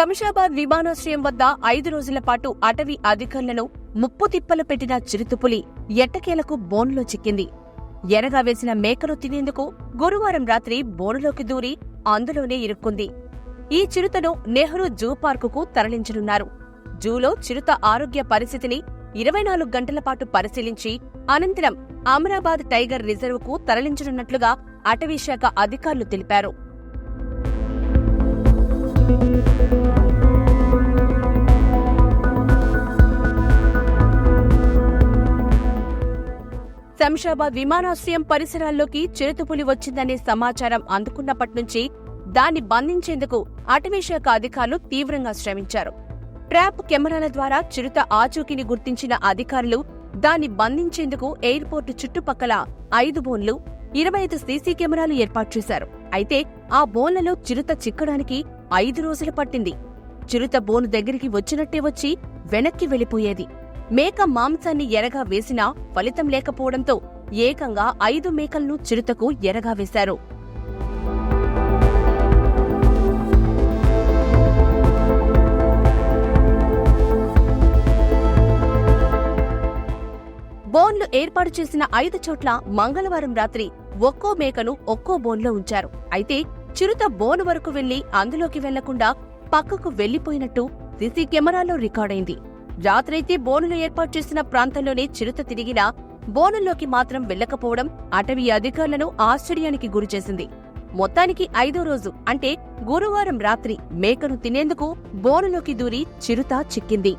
శంషాబాద్ విమానాశ్రయం వద్ద 5 రోజుల పాటు అటవీ అధికారులను ముప్పుతిప్పలు పెట్టిన చిరుతపులి ఎట్టకేలకు బోనులో చిక్కింది. ఎరగా వేసిన మేకను తినేందుకు గురువారం రాత్రి బోనులోకి దూరి అందులోనే ఇరుక్కుంది. ఈ చిరుతను నెహ్రూ జూ పార్కుకు తరలించనున్నారు. జూలో చిరుత ఆరోగ్య పరిస్థితిని 24 గంటల పాటు పరిశీలించి అనంతరం అమరాబాద్ టైగర్ రిజర్వుకు తరలించనున్నట్లుగా అటవీశాఖ అధికారులు తెలిపారు. శంషాబాద్ విమానాశ్రయం పరిసరాల్లోకి చిరుతపులి వచ్చిందనే సమాచారం అందుకున్నప్పట్నుంచి దాన్ని బంధించేందుకు అటవీశాఖ అధికారులు తీవ్రంగా శ్రమించారు. ట్రాప్ కెమెరాల ద్వారా చిరుత ఆచూకీని గుర్తించిన అధికారులు దాన్ని బంధించేందుకు ఎయిర్పోర్టు చుట్టుపక్కల 5 బోన్లు, 25 సీసీ కెమెరాలు ఏర్పాటు చేశారు. అయితే ఆ బోన్లలో చిరుత చిక్కడానికి 5 రోజులు పట్టింది. చిరుత బోను దగ్గరికి వచ్చినట్టే వచ్చి వెనక్కి వెళ్లిపోయేది. మేక మాంసాన్ని ఎరగా వేసినా ఫలితం లేకపోవడంతో ఏకంగా 5 మేకలను చిరుతకు ఎరగా వేశారు. బోన్లు ఏర్పాటు చేసిన 5 చోట్ల మంగళవారం రాత్రి ఒక్కో మేకను ఒక్కో బోన్లో ఉంచారు. అయితే చిరుత బోను వరకు వెళ్లి అందులోకి వెళ్లకుండా పక్కకు వెళ్లిపోయినట్టు సీసీ కెమెరాలో రికార్డైంది. రాత్రైతే బోనులు ఏర్పాటు చేసిన ప్రాంతంలోనే చిరుత తిరిగినా బోనుల్లోకి మాత్రం వెళ్లకపోవడం అటవీ అధికారులను ఆశ్చర్యానికి గురిచేసింది. మొత్తానికి 5వ రోజు అంటే గురువారం రాత్రి మేకను తినేందుకు బోనులోకి దూరి చిరుత చిక్కింది.